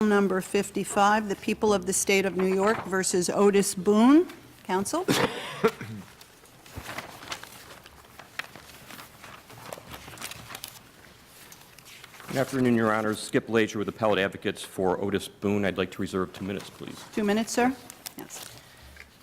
Number 55, the people of the state of New York versus Otis Boone. Counsel? Good afternoon, Your Honors. Skip Lager with Appellate Advocates for Otis Boone. I'd like to reserve 2 minutes, please. 2 minutes, sir? Yes.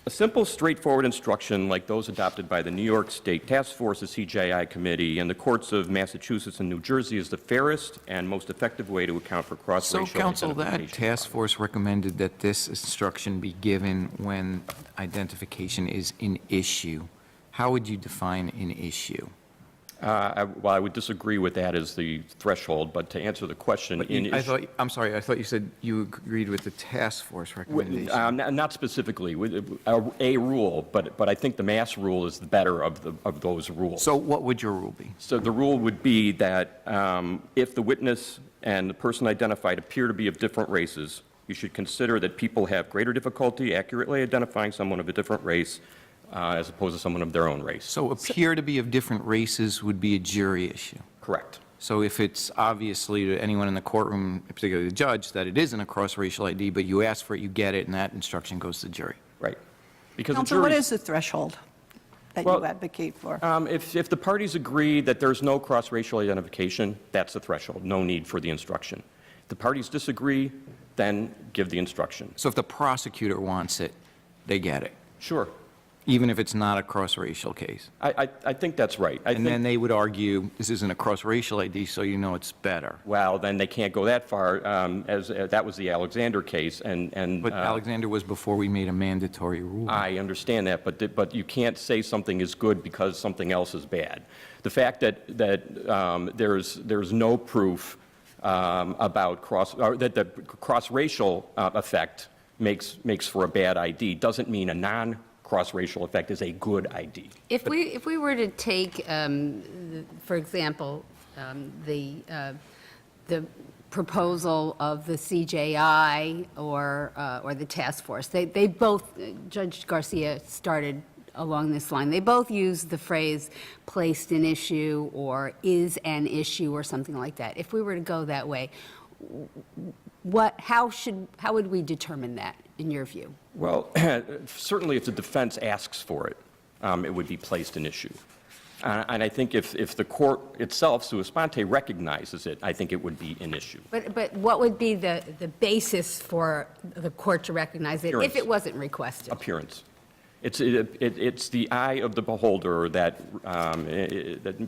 A simple, straightforward instruction like those adopted by the New York State Task Force, the CJI Committee, and the courts of Massachusetts and New Jersey is the fairest and most effective way to account for cross-racial So, counsel, that identification. task force recommended that this instruction be given when identification is an issue. How would you define an issue? Well, I would disagree with that as the threshold, but to answer the question, I thought you said you agreed with the task force recommendation. not specifically with a rule, but I think the mass rule is the better of those rules. So what would your rule be? So the rule would be that if the witness and the person identified appear to be of different races, you should consider that people have greater difficulty accurately identifying someone of a different race as opposed to someone of their own race. So appear to be of different races would be a jury issue. Correct. So if it's obviously to anyone in the courtroom, particularly the judge, that it isn't a cross-racial ID, but you ask for it, you get it, and that instruction goes to the jury. Right. Because Counsel, what is the threshold that you advocate for? If the parties agree that there's no cross-racial identification, that's the threshold. No need for the instruction. If the parties disagree, then give the instruction. So if the prosecutor wants it, they get it, Sure. even if it's not a cross-racial case. I think that's right. And then they would argue, this isn't a cross-racial ID, so you know it's better. Well, then they can't go that far, as that was the Alexander case, and But Alexander was before we made a mandatory rule. I understand that, but you can't say something is good because something else is bad. The fact that there's no proof about that the cross-racial effect makes for a bad ID doesn't mean a non-cross-racial effect is a good ID. If we were to take, for example, the proposal of the CJI or the task force, they both, Judge Garcia started along this line. They both use the phrase "placed an issue" or "is an issue" or something like that. If we were to go that way, how would we determine that, in your view? Well, certainly if the defense asks for it, it would be placed an issue. And I think if the court itself, sua sponte, recognizes it, I think it would be an issue. But what would be the basis for the court to recognize it if it wasn't requested? Appearance. It's the eye of the beholder that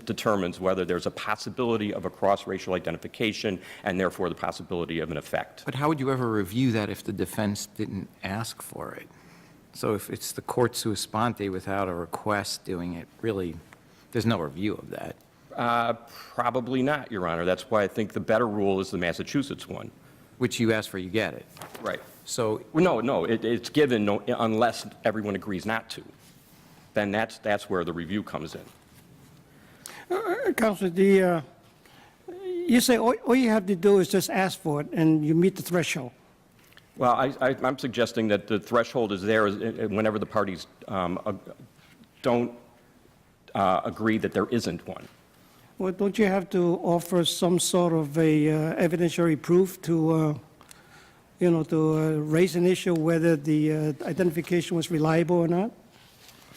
determines whether there's a possibility of a cross-racial identification and therefore the possibility of an effect. But how would you ever review that if the defense didn't ask for it? So if it's the court sua sponte without a request doing it, really, there's no review of that. Probably not, Your Honor. That's why I think the better rule is the Massachusetts one. Which you ask for, you get it. Right. So No, it's given unless everyone agrees not to. Then that's where the review comes in. Counselor, you say all you have to do is just ask for it, and you meet the threshold. Well, I'm suggesting that the threshold is there whenever the parties don't agree that there isn't one. Well, don't you have to offer some sort of a evidentiary proof to, to raise an issue whether the identification was reliable or not?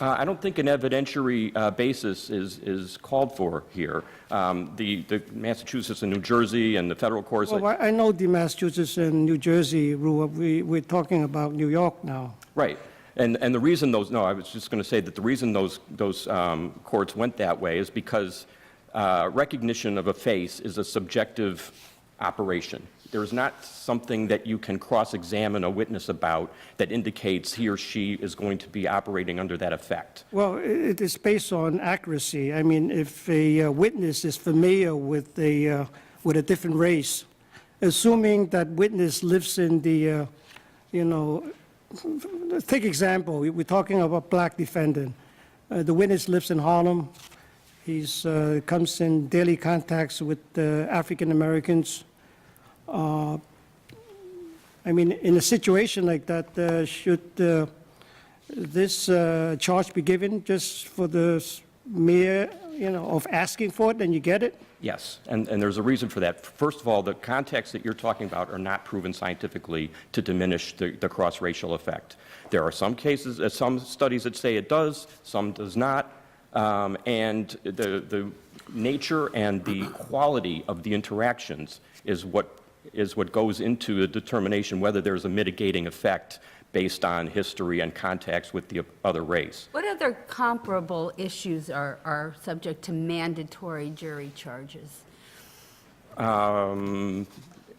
I don't think an evidentiary basis is called for here. The Massachusetts and New Jersey and the federal courts. Well, I know the Massachusetts and New Jersey rule. We're talking about New York now. Right. And the reason I was just going to say that the reason those courts went that way is because recognition of a face is a subjective operation. There is not something that you can cross-examine a witness about that indicates he or she is going to be operating under that effect. Well, it is based on accuracy. I mean, if a witness is familiar with a different race, assuming that witness lives in the, take example, we're talking about black defendant. The witness lives in Harlem. He comes in daily contacts with African Americans. I mean, in a situation like that, should this charge be given just for the mere, of asking for it, then you get it? Yes, and there's a reason for that. First of all, the contexts that you're talking about are not proven scientifically to diminish the cross-racial effect. There are some cases, some studies that say it does, some does not, and the nature and the quality of the interactions is what goes into the determination whether there's a mitigating effect based on history and contacts with the other race. What other comparable issues are subject to mandatory jury charges?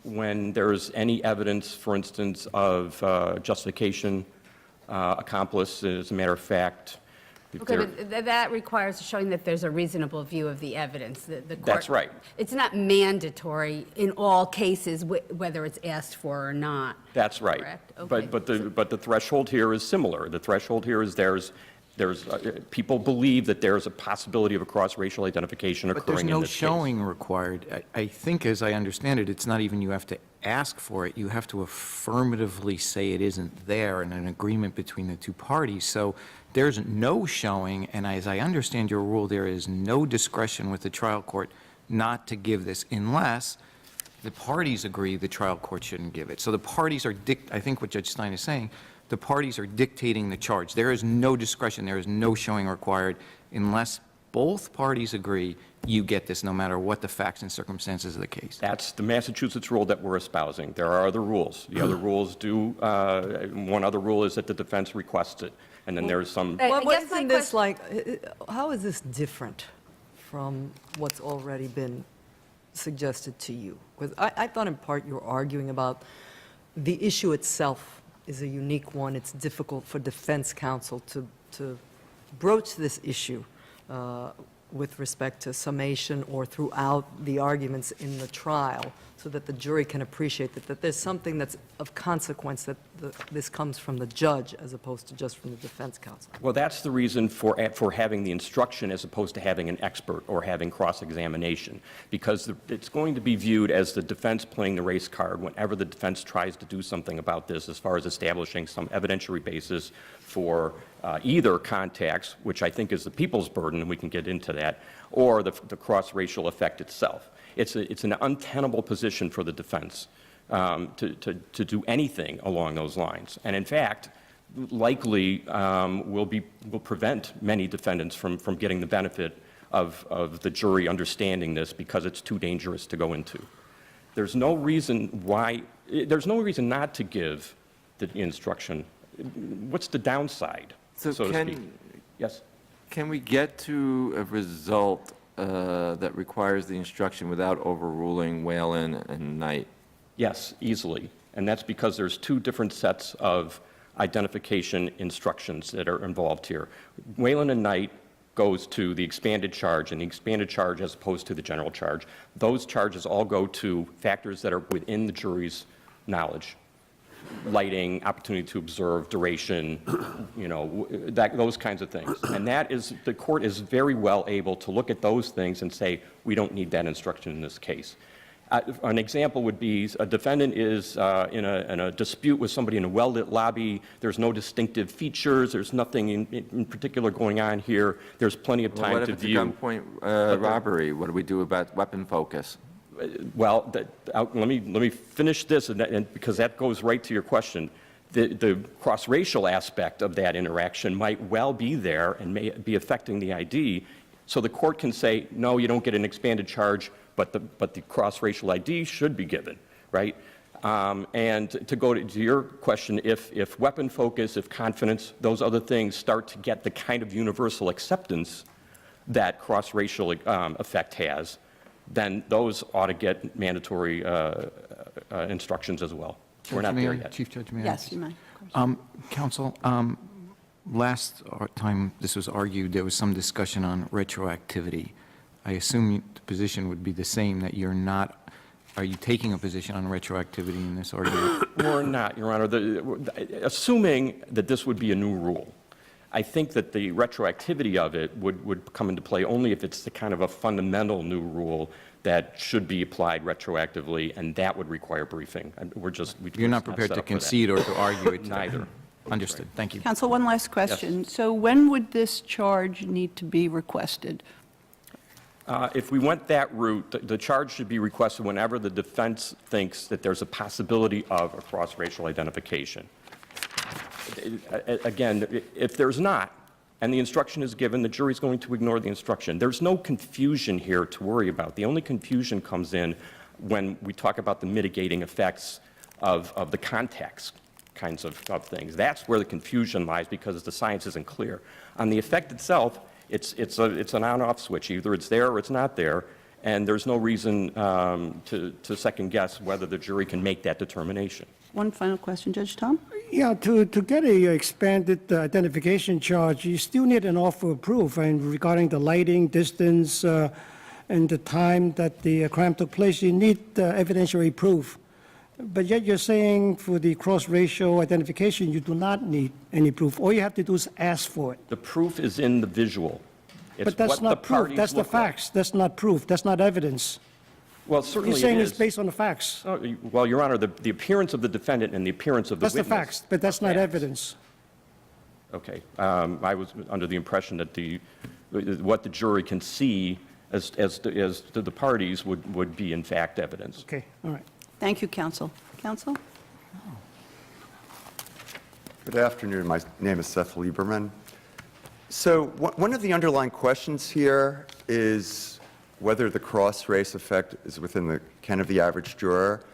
When there's any evidence, for instance, of justification, accomplice, as a matter of fact. if Okay, there- but that requires showing that there's a reasonable view of the evidence. The court, That's right. It's not mandatory in all cases, whether it's asked for or not. That's right. Correct? Okay. But the threshold here is similar. The threshold here is there's people believe that there's a possibility of a cross-racial identification But there's occurring in no this case. showing required. I think, as I understand it, it's not even you have to ask for it, you have to affirmatively say it isn't there in an agreement between the two parties. So there's no showing, and as I understand your rule, there is no discretion with the trial court not to give this unless the parties agree the trial court shouldn't give it. So the parties are, I think what Judge Stein is saying, the parties are dictating the charge. There is no discretion, there is no showing required unless both parties agree you get this no matter what the facts and circumstances of the case. That's the Massachusetts rule that we're espousing. There are other rules. The other rules do, one other rule is that the defense requests it, and then there's some, I What guess my isn't this question- like, how is this different from what's already been suggested to you? Because I thought in part you were arguing about the issue itself is a unique one. It's difficult for defense counsel to broach this issue with respect to summation or throughout the arguments in the trial, so that the jury can appreciate that there's something that's of consequence, that this comes from the judge as opposed to just from the defense counsel. well, that's the reason for having the instruction as opposed to having an expert or having cross-examination, because it's going to be viewed as the defense playing the race card whenever the defense tries to do something about this as far as establishing some evidentiary basis for either contacts, which I think is the people's burden, and we can get into that, or the cross-racial effect itself. It's an untenable position for the defense to do anything along those lines. And in fact, likely will prevent many defendants from getting the benefit of the jury understanding this because it's too dangerous to go into. There's no reason not to give the instruction. What's the downside, so to speak? Yes? Can we get to a result that requires the instruction without overruling Whalen and Knight? Yes, easily. And that's because there's two different sets of identification instructions that are involved here. Whalen and Knight goes to the expanded charge, and the expanded charge as opposed to the general charge. Those charges all go to factors that are within the jury's knowledge. Lighting, opportunity to observe, duration, those kinds of things. And the court is very well able to look at those things and say, we don't need that instruction in this case. An example would be a defendant is in a dispute with somebody in a well-lit lobby. There's no distinctive features. There's nothing in particular going on here. There's plenty of time to view. What if it's a gunpoint robbery? What do we do about weapon focus? Well, let me finish this, and because that goes right to your question. The cross-racial aspect of that interaction might well be there and may be affecting the ID. So the court can say, no, you don't get an expanded charge, but the cross-racial ID should be given, right? And to go to your question, if weapon focus, if confidence, those other things start to get the kind of universal acceptance that cross-racial effect has, then those ought to get mandatory instructions as well. We're not there yet. Chief Judge, may I? Yes, you may. Counsel, last time this was argued, there was some discussion on retroactivity. I assume the position would be the same, that you're not, are you taking a position on retroactivity in this argument? We're not, Your Honor. Assuming that this would be a new rule, I think that the retroactivity of it would come into play only if it's the kind of a fundamental new rule that should be applied retroactively, and that would require briefing. You're not prepared to concede or to argue it? Neither. Understood. Thank you. Counsel, one last question. So when would this charge need to be requested? If we went that route, the charge should be requested whenever the defense thinks that there's a possibility of a cross-racial identification. Again, if there's not, and the instruction is given, the jury's going to ignore the instruction. There's no confusion here to worry about. The only confusion comes in when we talk about the mitigating effects of the context kinds of things. That's where the confusion lies because the science isn't clear. On the effect itself, it's an on-off switch. Either it's there or it's not there, and there's no reason to second-guess whether the jury can make that determination. One final question, Judge Tom? Yeah, to get a expanded identification charge, you still need an offer of proof, and regarding the lighting, distance, and the time that the crime took place, you need evidentiary proof. But yet you're saying for the cross-racial identification, you do not need any proof. All you have to do is ask for it. The proof is in the visual. It's But that's what the not proof, parties that's the look like. facts, that's not proof, that's not evidence. Well, certainly You're saying it it's is. based on the facts. Well, Your Honor, the appearance of the defendant and the appearance of the That's the witness. facts, but that's not Facts. evidence. Okay. I was under the impression that what the jury can see as to the parties would be in fact evidence. Okay, all right. Thank you, counsel. Counsel? Good afternoon. My name is Seth Lieberman. So one of the underlying questions here is whether the cross-race effect is within the ken of the average juror.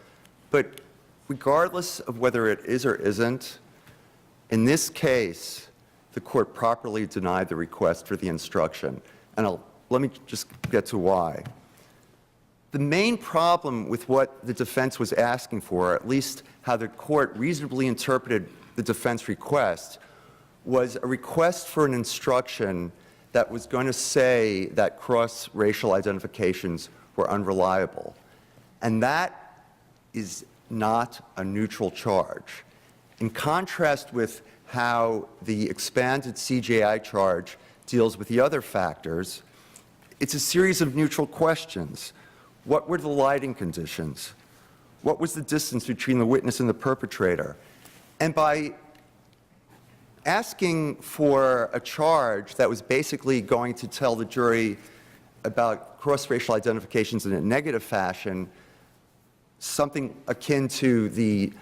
But regardless of whether it is or isn't, in this case, the court properly denied the request for the instruction. And let me just get to why. The main problem with what the defense was asking for, or at least how the court reasonably interpreted the defense request, was a request for an instruction that was going to say that cross-racial identifications were unreliable. And that is not a neutral charge. In contrast with how the expanded CJI charge deals with the other factors, it's a series of neutral questions. What were the lighting conditions? What was the distance between the witness and the perpetrator? And by asking for a charge that was basically going to tell the jury about cross-racial identifications in a negative fashion, something akin to the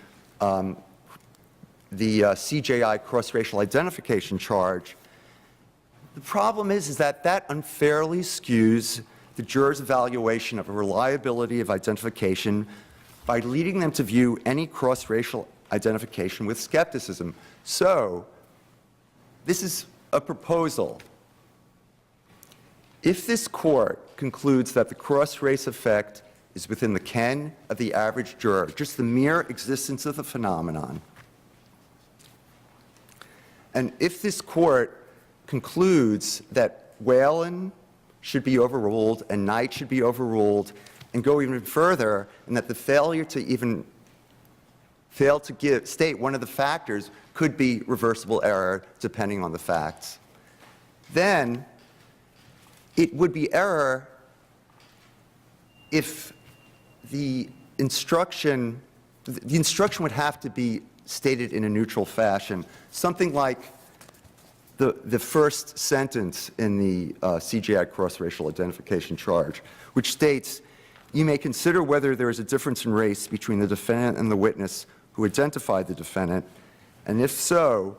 CJI cross-racial identification charge, the problem is that that unfairly skews the juror's evaluation of a reliability of identification by leading them to view any cross-racial identification with skepticism. So, this is a proposal. If this court concludes that the cross-race effect is within the ken of the average juror, just the mere existence of the phenomenon, and if this court concludes that Whalen should be overruled and Knight should be overruled, and go even further, and that the failure to even fail to state one of the factors could be reversible error depending on the facts, then it would be error if the instruction would have to be stated in a neutral fashion, something like the first sentence in the CJI cross-racial identification charge, which states, "You may consider whether there is a difference in race between the defendant and the witness who identified the defendant, and if so,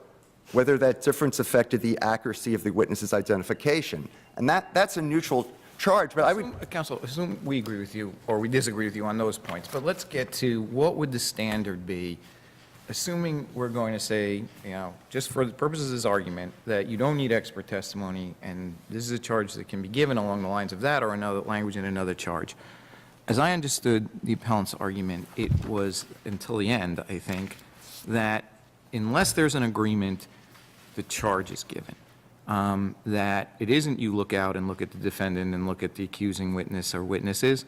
whether that difference affected the accuracy of the witness's identification." And that's a neutral charge, but I would... Counsel, assume we agree with you, or we disagree with you on those points, but let's get to what would the standard be, assuming we're going to say, just for the purposes of this argument, that you don't need expert testimony, and this is a charge that can be given along the lines of that or another language in another charge. As I understood the appellant's argument, it was, until the end, I think, that unless there's an agreement, the charge is given. That it isn't you look out and look at the defendant and look at the accusing witness or witnesses.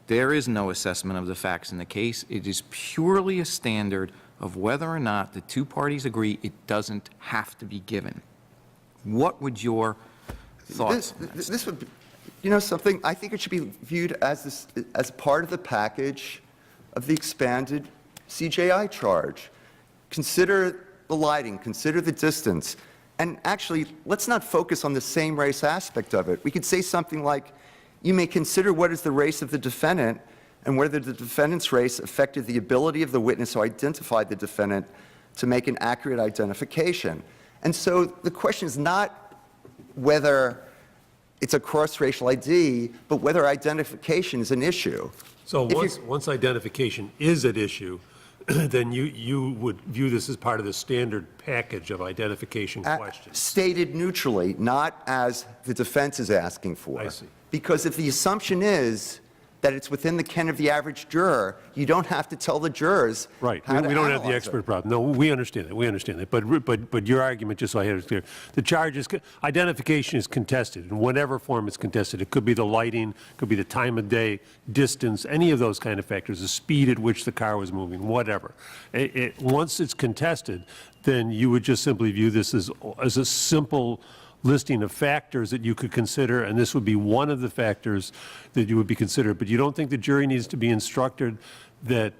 There is no assessment of the facts in the case. It is purely a standard of whether or not the two parties agree it doesn't have to be given. What would your thoughts on that? This would be, something, I think it should be viewed as part of the package of the expanded CJI charge. Consider the lighting, consider the distance, and actually, let's not focus on the same race aspect of it. We could say something like, you may consider what is the race of the defendant and whether the defendant's race affected the ability of the witness who identified the defendant to make an accurate identification. And so the question is not whether it's a cross-racial ID, but whether identification is an issue. So If you- once identification is at issue, then you would view this as part of the standard package of identification questions. Stated neutrally, not as the defense is asking for. I see. Because if the assumption is that it's within the ken of the average juror, you don't have to tell the jurors Right. how to We don't have the analyze expert it. problem. No, we understand that. We understand that. But your argument, just so I have it clear, the charge is, identification is contested in whatever form it's contested. It could be the lighting, could be the time of day, distance, any of those kind of factors, the speed at which the car was moving, whatever. Once it's contested, then you would just simply view this as a simple listing of factors that you could consider, and this would be one of the factors that you would be considered. But you don't think the jury needs to be instructed that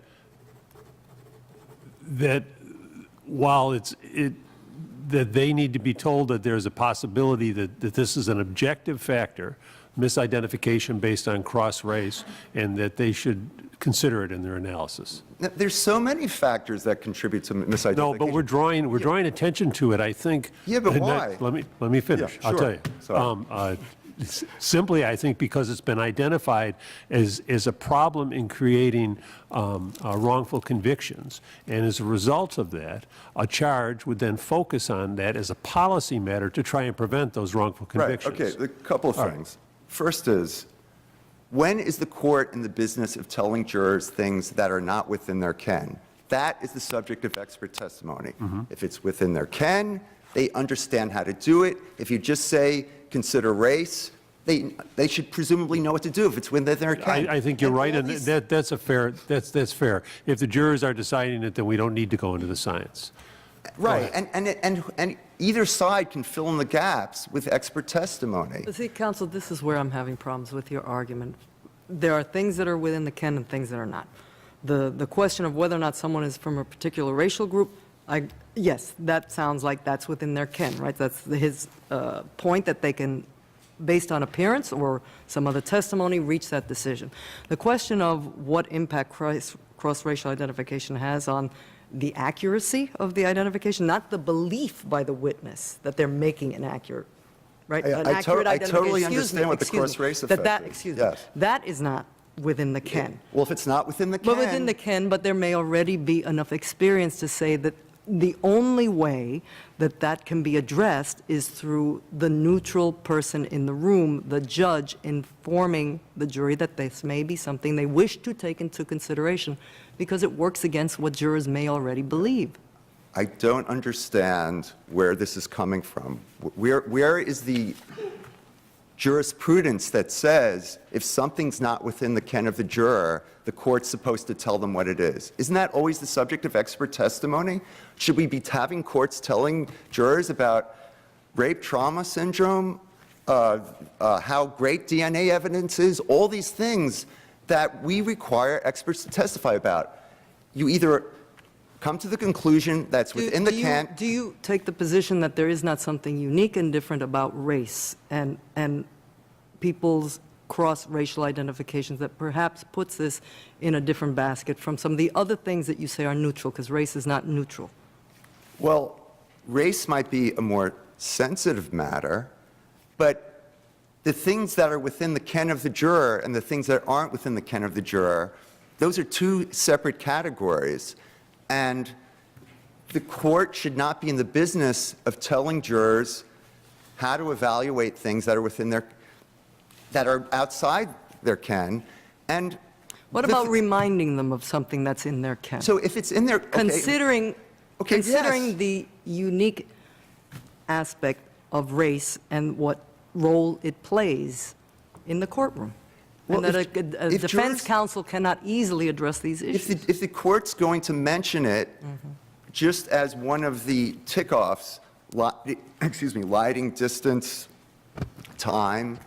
while that they need to be told that there's a possibility that this is an objective factor, misidentification based on cross-race, and that they should consider it in their analysis. Now, there's so many factors that contribute to misidentification. No, but we're drawing attention to it, I think. Yeah, but and why? Let me finish. Yeah, I'll sure. tell you. Sorry. Simply, I think because it's been identified as a problem in creating wrongful convictions, and as a result of that, a charge would then focus on that as a policy matter to try and prevent those wrongful Right, convictions. okay, a couple of things. First is, when is the court in the business of telling jurors things that are not within their ken? That is the subject of expert testimony. If it's within their ken, they understand how to do it. If you just say, consider race, they should presumably know what to do if it's within their ken. I think you're And right, all and these- that's fair. If the jurors are deciding it, then we don't need to go into the science. Right, and either side can fill in the gaps with expert testimony. But see, counsel, this is where I'm having problems with your argument. There are things that are within the ken and things that are not. The question of whether or not someone is from a particular racial group, yes, that sounds like that's within their ken, right? That's his point, that they can, based on appearance or some other testimony, reach that decision. The question of what impact cross-racial identification has on the accuracy of the identification, not the belief by the witness that they're making an accurate, right? An I accurate totally identification. understand what the cross-race effect is. Excuse me, Yes. that is not within the ken. Well, if it's not within the ken. But within the ken, but there may already be enough experience to say that the only way that that can be addressed is through the neutral person in the room, the judge, informing the jury that this may be something they wish to take into consideration because it works against what jurors may already believe. I don't understand where this is coming from. Where is the jurisprudence that says if something's not within the ken of the juror, the court's supposed to tell them what it is? Isn't that always the subject of expert testimony? Should we be having courts telling jurors about rape trauma syndrome, how great DNA evidence is, all these things that we require experts to testify about? You either come to the conclusion that's within the ken. Do you take the position that there is not something unique and different about race and people's cross-racial identifications that perhaps puts this in a different basket from some of the other things that you say are neutral, because race is not neutral? Well, race might be a more sensitive matter, but the things that are within the ken of the juror and the things that aren't within the ken of the juror, those are two separate categories. And the court should not be in the business of telling jurors how to evaluate things that are within their, that are outside their ken. And What about reminding them of something that's in their ken? so if it's in their, okay, Considering yes. the unique aspect of race and what role it plays in the courtroom, Well, and that if- a if defense jurors- counsel cannot easily address these issues. If the court's going to mention it just as one of the tick-offs, lighting, distance, time,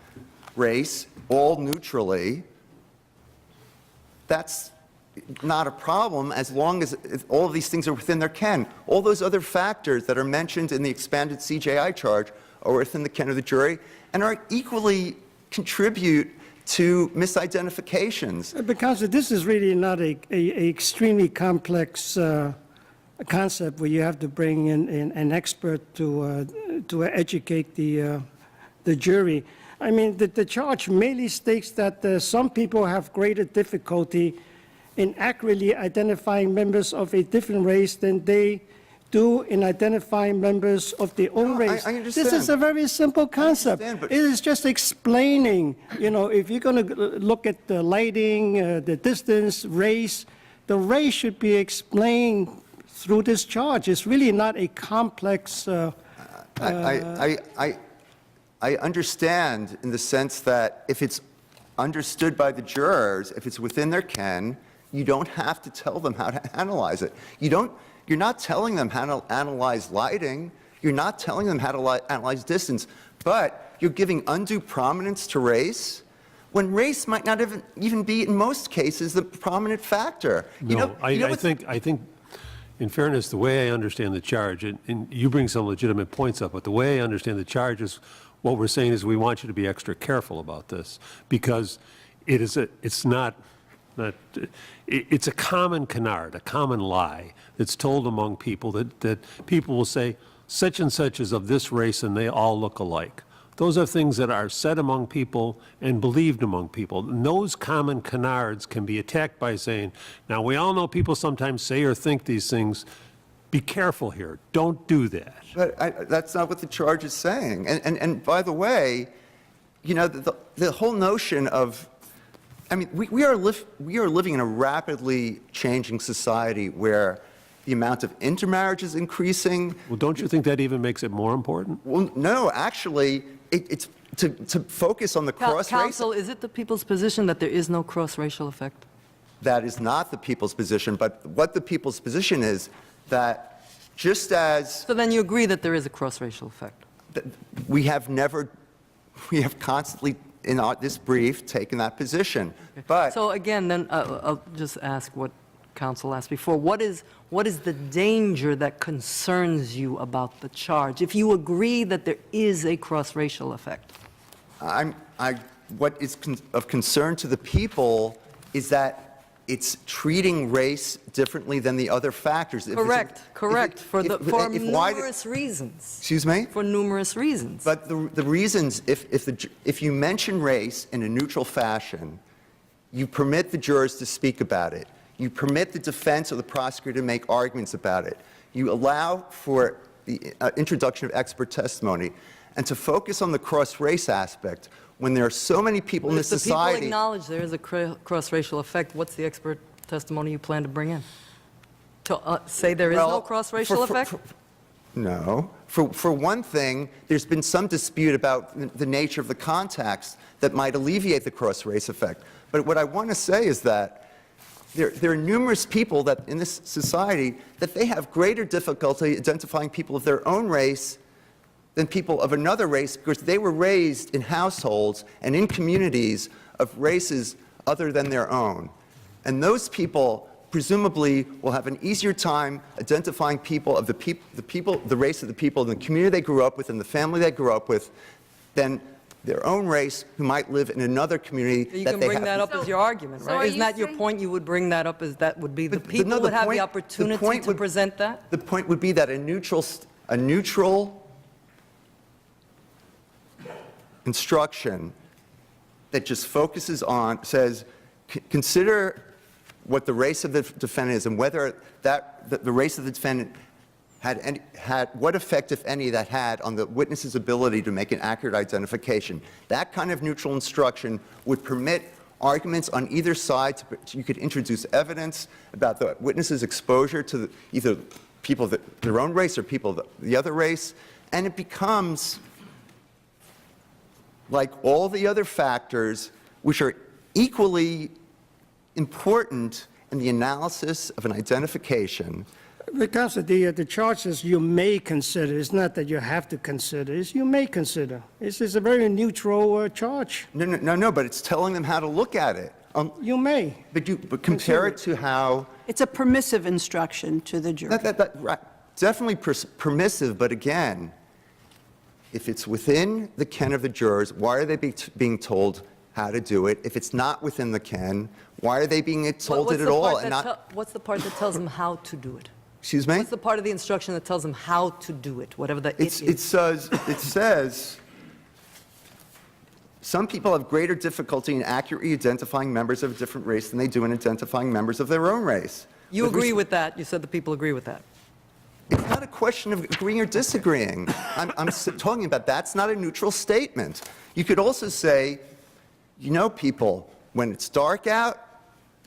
race, all neutrally, that's not a problem as long as all of these things are within their ken. All those other factors that are mentioned in the expanded CJI charge are within the ken of the jury and are equally contribute to misidentifications. Because this is really not a extremely complex concept where you have to bring in an expert to educate the jury. I mean, the charge merely states that some people have greater difficulty in accurately identifying members of a different race than they do in identifying members of their own race. I understand. This is a very simple concept. but- It is just explaining, if you're going to look at the lighting, the distance, race, the race should be explained through this charge. It's really not a complex. I understand in the sense that if it's understood by the jurors, if it's within their ken, you don't have to tell them how to analyze it. You're not telling them how to analyze lighting. You're not telling them how to analyze distance, but you're giving undue prominence to race when race might not even be, in most cases, the prominent factor. I think, in fairness, the way I understand the charge, and you bring some legitimate points up, but the way I understand the charge is what we're saying is we want you to be extra careful about this because it's a common canard, a common lie that's told among people that people will say, such and such is of this race and they all look alike. Those are things that are said among people and believed among people. And those common canards can be attacked by saying, now we all know people sometimes say or think these things. Be careful here. Don't do that. But that's not what the charge is saying. And by the way, the whole notion of, I mean, we are living in a rapidly changing society where the amount of intermarriage is increasing. Well, don't you think that even makes it more important? Well, no, actually, it's to focus on the cross-race. Counsel, is it the people's position that there is no cross-racial effect? That is not the people's position, but what the people's position is that just as So then you agree that there is a cross-racial effect? we have constantly in this brief taken that position. But So again, then I'll just ask what counsel asked before. What is the danger that concerns you about the charge? If you agree that there is a cross-racial effect. what is of concern to the people is that it's treating race differently than the other factors. Correct, for numerous reasons. Excuse me? For numerous reasons. But the reasons, if you mention race in a neutral fashion, you permit the jurors to speak about it. You permit the defense or the prosecutor to make arguments about it. You allow for the introduction of expert testimony. And to focus on the cross-race aspect, when there are so many people in this If the people society... acknowledge there is a cross-racial effect, what's the expert testimony you plan to bring in? To say there is no cross-racial effect? No. For one thing, there's been some dispute about the nature of the contacts that might alleviate the cross-race effect. But what I want to say is that there are numerous people that in this society that they have greater difficulty identifying people of their own race than people of another race because they were raised in households and in communities of races other than their own. And those people presumably will have an easier time identifying people of the race of the people in the community they grew up with and the family they grew up with than their own race who might live in another community You that can they bring that up as your argument, so are right? Isn't you that your saying- point? You would bring that up as that would be the But people no, would have the point opportunity to would- present that? The point would be that a neutral instruction that just focuses on, says, consider what the race of the defendant is and whether the race of the defendant had what effect, if any, that had on the witness's ability to make an accurate identification. That kind of neutral instruction would permit arguments on either side. You could introduce evidence about the witness's exposure to either people of their own race or people of the other race, and it becomes like all the other factors which are equally important in the analysis of an identification. Because the charge says you may consider, it's not that you have to consider, it's you may consider. It's a very neutral charge. No, but it's telling them how to look at it. You may. But compare it to how... It's a permissive instruction to the jury. Right, definitely permissive, but again, if it's within the ken of the jurors, why are they being told how to do it. If it's not within the ken, why are they being told What's it at the all part and that not? what's the part that tells them how to do it? Excuse me? What's the part of the instruction that tells them how to do it, whatever the it It is? says, some people have greater difficulty in accurately identifying members of a different race than they do in identifying members of their own race. You agree with that? You said the people agree with that. It's not a question of agreeing or disagreeing. I'm talking about that's not a neutral statement. You could also say, you know, people, when it's dark out,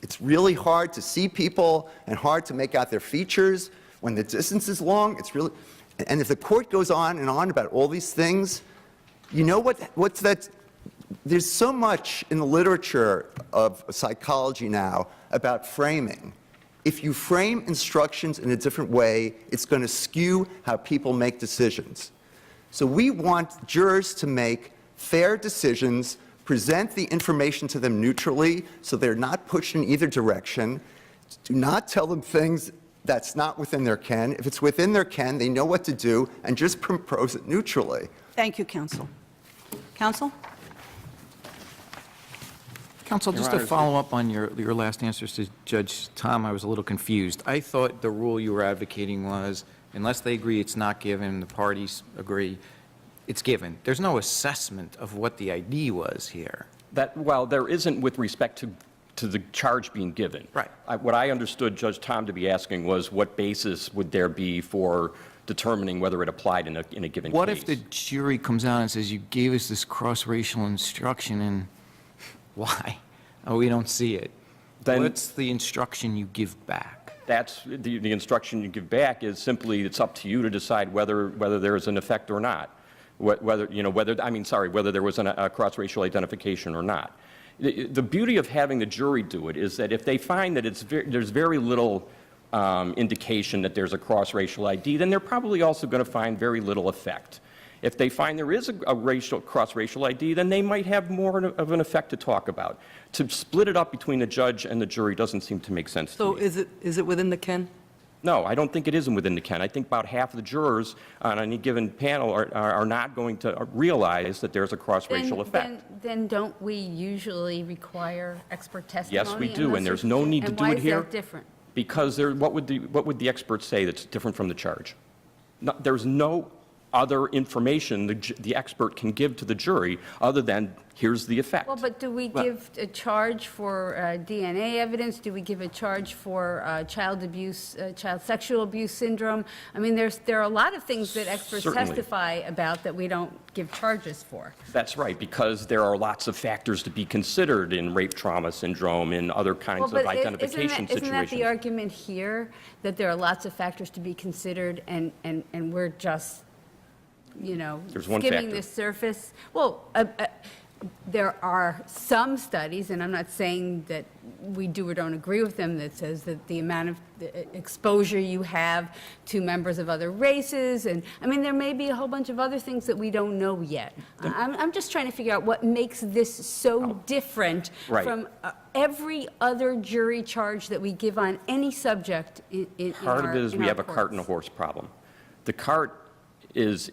it's really hard to see people and hard to make out their features. When the distance is long, it's really, and if the court goes on and on about all these things, you know what's that? There's so much in the literature of psychology now about framing. If you frame instructions in a different way, it's going to skew how people make decisions. So we want jurors to make fair decisions, present the information to them neutrally so they're not pushed in either direction. Do not tell them things that's not within their ken. If it's within their ken, they know what to do, and just propose it neutrally. Thank you, counsel. Counsel? Counsel, just to follow up on your last answers to Judge Tom, I was a little confused. I thought the rule you were advocating was, unless they agree it's not given, the parties agree, it's given. There's no assessment of what the ID was here. Well, there isn't with respect to the charge being given. Right. What I understood Judge Tom to be asking was what basis would there be for determining whether it applied in a given case. What if the jury comes out and says, you gave us this cross-racial instruction, and why? Oh, we don't see it. Then- What's the instruction you give back? That's the instruction you give back is simply it's up to you to decide whether there is an effect or not. Whether there was a cross-racial identification or not. The beauty of having the jury do it is that if they find that there's very little indication that there's a cross-racial ID, then they're probably also going to find very little effect. If they find there is a cross-racial ID, then they might have more of an effect to talk about. To split it up between the judge and the jury doesn't seem to make sense to me. So is it within the ken? No, I don't think it isn't within the ken. I think about half of the jurors on any given panel are not going to realize that there's a cross-racial effect. Then don't we usually require expert testimony? Yes, we do, unless and there's no need to and do why it is here. that different? Because what would the expert say that's different from the charge? No, there's no other information the expert can give to the jury other than here's the effect. Well, but do we give a charge for DNA evidence? Do we give a charge for child abuse, child sexual abuse syndrome? I mean, there are a lot of things that experts Certainly. testify about that we don't give charges for. That's right, because there are lots of factors to be considered in rape trauma syndrome and other kinds of identification situations. Isn't that the argument here, that there are lots of factors to be considered and we're just, There's one skimming factor. the surface? Well, there are some studies, and I'm not saying that we do or don't agree with them, that says that the amount of exposure you have to members of other races, and I mean, there may be a whole bunch of other things that we don't know yet. I'm just trying to figure out what makes this so different Right. from every other jury charge that we give on any subject in Part of it is we have a cart and a courts. horse problem. The cart is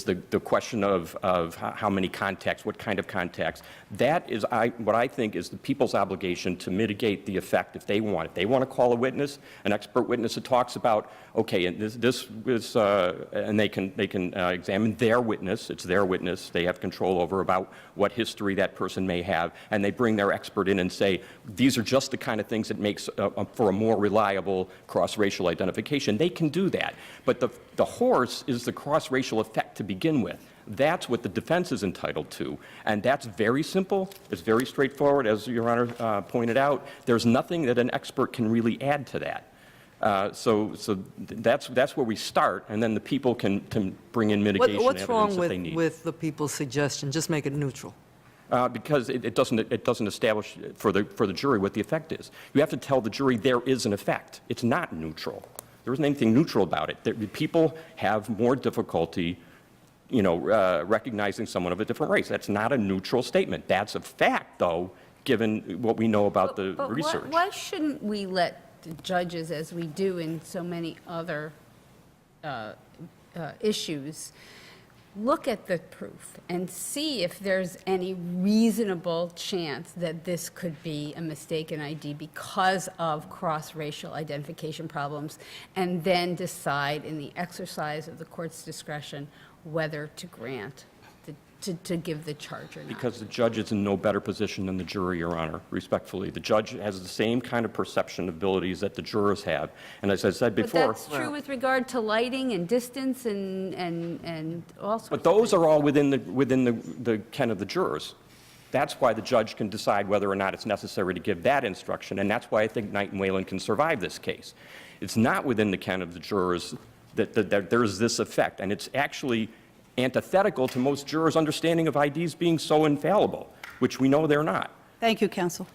the question of how many contacts, what kind of contacts. That is what I think is the people's obligation to mitigate the effect if they want. If they want to call a witness, an expert witness that talks about, okay, and this was, and they can examine their witness. It's their witness. They have control over about what history that person may have, and they bring their expert in and say, these are just the kind of things that makes for a more reliable cross-racial identification. They can do that. But the horse is the cross-racial effect to begin with. That's what the defense is entitled to. And that's very simple. It's very straightforward, as Your Honor pointed out. There's nothing that an expert can really add to that. So that's where we start, and then the people can bring in mitigation What's wrong evidence that they need. with the people's suggestion? Just make it neutral. Because it doesn't establish for the jury what the effect is. You have to tell the jury there is an effect. It's not neutral. There isn't anything neutral about it. People have more difficulty, recognizing someone of a different race. That's not a neutral statement. That's a fact, though, given what we know about the research. Why shouldn't we let the judges, as we do in so many other issues, look at the proof and see if there's any reasonable chance that this could be a mistaken ID because of cross-racial identification problems, and then decide in the exercise of the court's discretion whether to grant, to give the charge or not. Because the judge is in no better position than the jury, Your Honor, respectfully. The judge has the same kind of perception abilities that the jurors have. And as I said But before. that's true with regard to lighting and distance and all sorts of But those things. are all within the ken of the jurors. That's why the judge can decide whether or not it's necessary to give that instruction, and that's why I think Knight and Whalen can survive this case. It's not within the ken of the jurors that there's this effect, and it's actually antithetical to most jurors' understanding of IDs being so infallible, which we know they're not. Thank you, counsel.